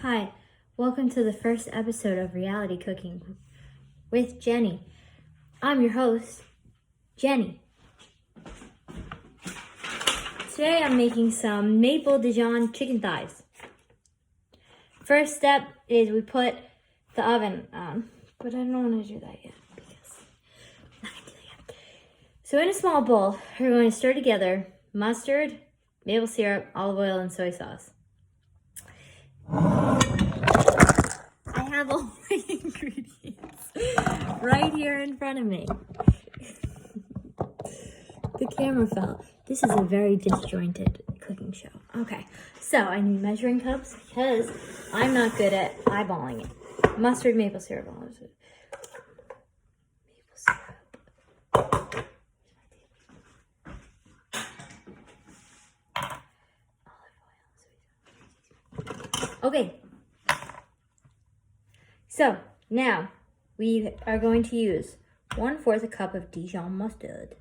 Hi, welcome to the first episode of Reality Cooking with Jennie. I'm your host, Jennie. Today I'm making some maple Dijon chicken thighs. First step is we put the oven on, but I don't want to do that yet because I'm not going to do that yet. So in a small bowl, we're going to stir together mustard, maple syrup, olive oil, and soy sauce. I have all my ingredients right here in front of me. The camera fell. This is a very disjointed cooking show. Okay, so I need measuring cups because I'm not good at eyeballing it. Mustard, maple syrup, olive oil. Okay. So now we are going to use 1/4 a cup of Dijon mustard.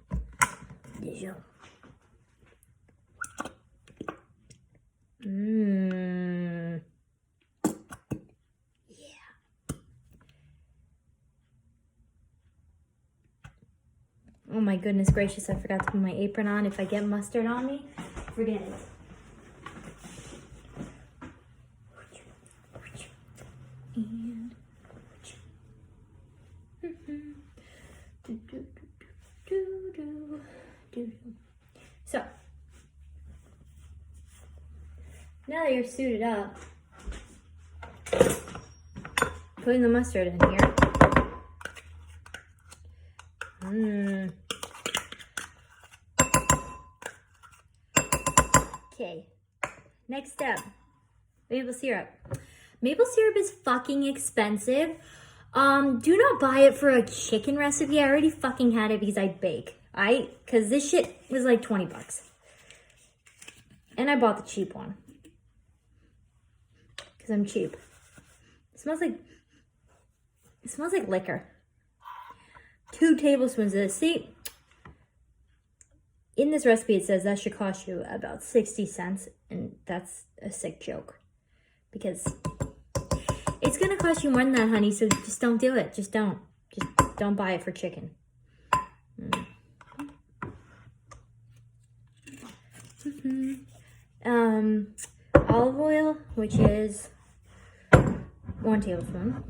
Dijon. Yeah. Oh my goodness gracious, I forgot to put my apron on. If I get mustard on me, forget it. So, now that you're suited up, putting the mustard in here. Okay, next step, maple syrup. Maple syrup is fucking expensive. Do not buy it for a chicken recipe. I already fucking had it because I bake. Because this shit was like 20 bucks. And I bought the cheap one. Because I'm cheap. It smells like liquor. 2 tablespoons of this. See, in this recipe it says that should cost you about 60 cents. And that's a sick joke. Because it's going to cost you more than that, honey. So just don't do it. Just don't buy it for chicken. Olive oil, which is 1 tablespoon.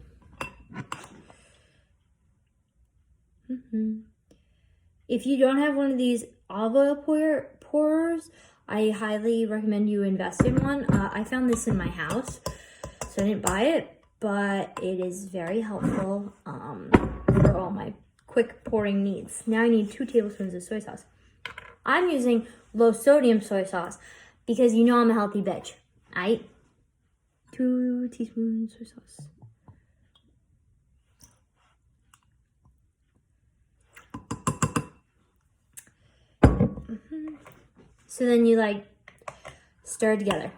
If you don't have one of these olive oil pourers, I highly recommend you invest in one. I found this in my house, so I didn't buy it, but it is very helpful for all my quick pouring needs. Now I need 2 tablespoons of soy sauce. I'm using low sodium soy sauce because you know I'm a healthy bitch. 2 teaspoons soy sauce. So then you stir it together.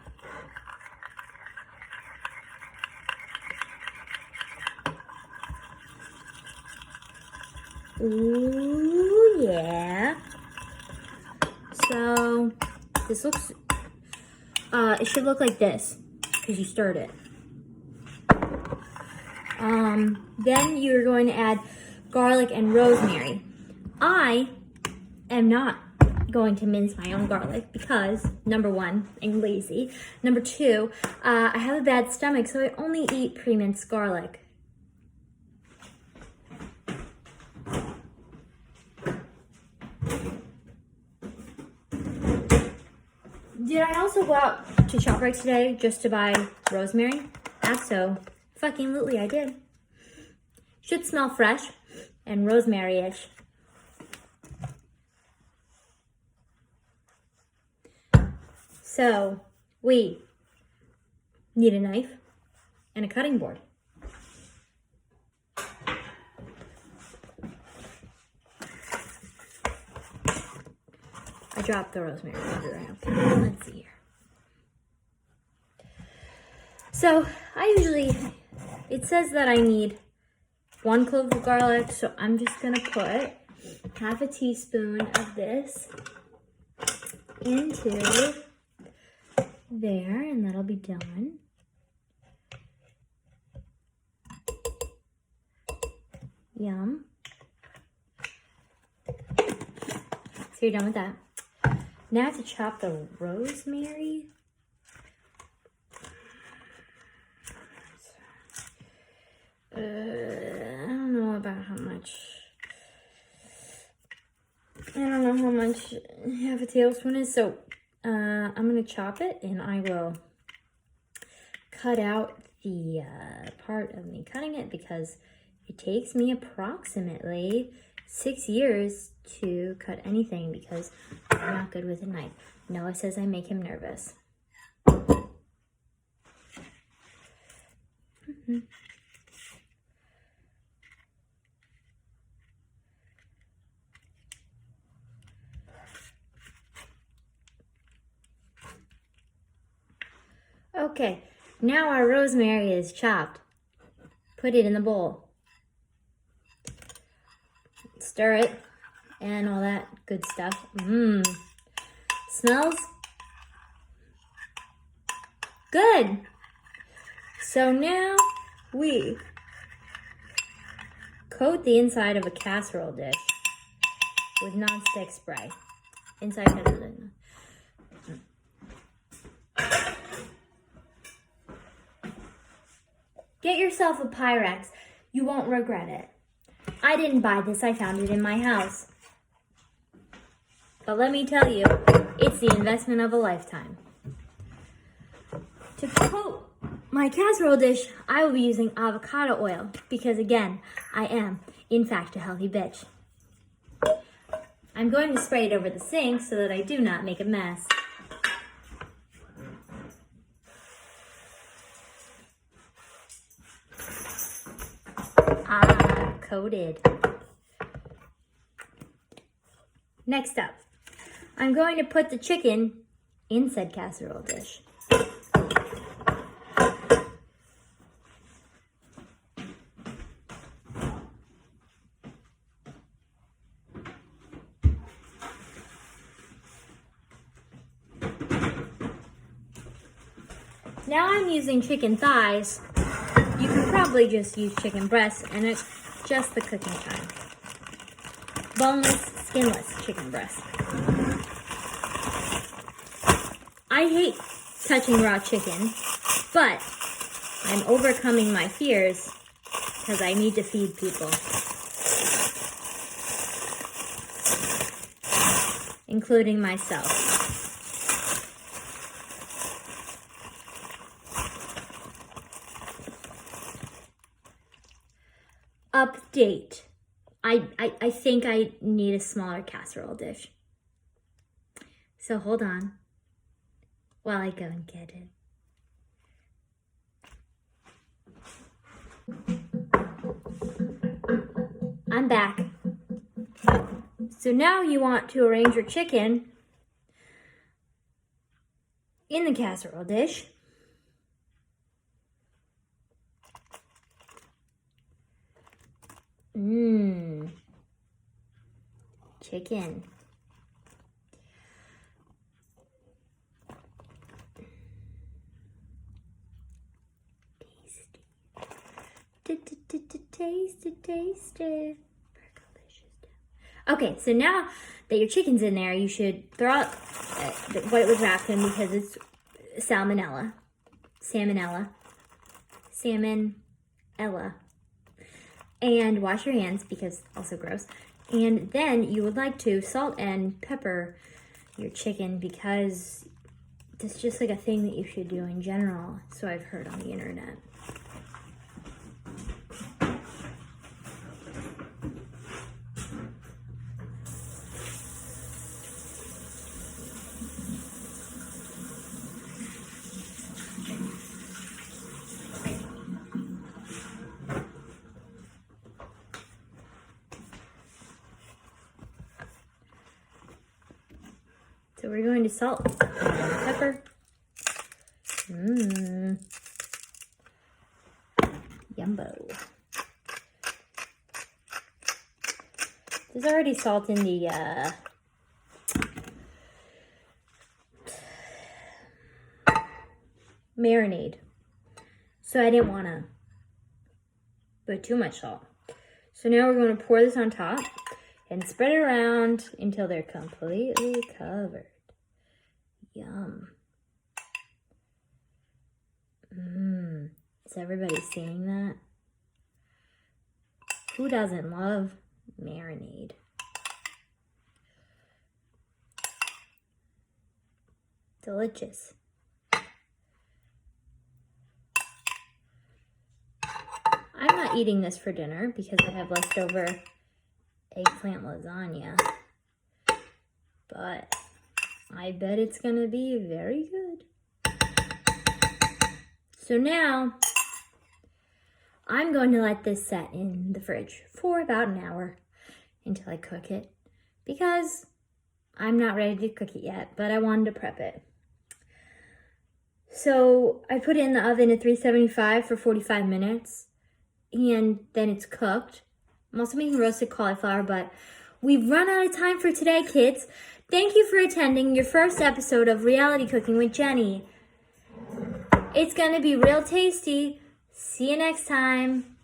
Ooh, yeah. So this looks, it should look like this because you stirred it. Then you're going to add garlic and rosemary. I am not going to mince my own garlic because, number 1, I'm lazy. Number 2, I have a bad stomach, so I only eat pre-minced garlic. Did I also go out to ShopRite today just to buy rosemary? Absolutely I did. Should smell fresh and rosemary-ish. So we need a knife and a cutting board. I dropped the rosemary around. Let's see here. So it says that I need 1 clove of garlic, so I'm just gonna put half a teaspoon of this into there, and that'll be done. Yum. So you're done with that. Now I have to chop the rosemary. I don't know about how much. I don't know how much half a tablespoon is. So I'm going to chop it, and I will cut out the part of me cutting it because it takes me approximately 6 years to cut anything because I'm not good with a knife. Noah says I make him nervous. Okay, now our rosemary is chopped. Put it in the bowl. Stir it and all that good stuff. Smells good. So now we coat the inside of a casserole dish with nonstick spray. Inside casserole. Get yourself a Pyrex. You won't regret it. I didn't buy this. I found it in my house. But let me tell you, it's the investment of a lifetime. To coat my casserole dish, I will be using avocado oil because, again, I am, in fact, a healthy bitch. I'm going to spray it over the sink so that I do not make a mess. Coated. Next up, I'm going to put the chicken in said casserole dish. Now I'm using chicken thighs. You can probably just use chicken breasts, and it's just the cooking time. Boneless, skinless chicken breast. I hate touching raw chicken, but I'm overcoming my fears because I need to feed people, including myself. Update. I think I need a smaller casserole dish. So hold on while I go and get it. I'm back. So now you want to arrange your chicken in the casserole dish. Chicken. Tasty. Okay, so now that your chicken's in there, you should throw out what it was wrapped in because it's salmonella. And wash your hands because also gross. And then you would like to salt and pepper your chicken because it's just like a thing that you should do in general. So I've heard on the internet. So we're going to salt and pepper. Yumbo. There's already salt in the marinade. So I didn't want to put too much salt. So now we're going to pour this on top and spread it around until they're completely covered. Yum. Is everybody seeing that? Who doesn't love marinade? Delicious. I'm not eating this for dinner because I have leftover eggplant lasagna. But I bet it's gonna be very good. So now, I'm going to let this set in the fridge for about an hour until I cook it because I'm not ready to cook it yet, but I wanted to prep it. So I put it in the oven at 375 for 45 minutes and then it's cooked. I'm also making roasted cauliflower, but we've run out of time for today, kids. Thank you for attending your first episode of Reality Cooking with Jennie. It's gonna be real tasty. See you next time.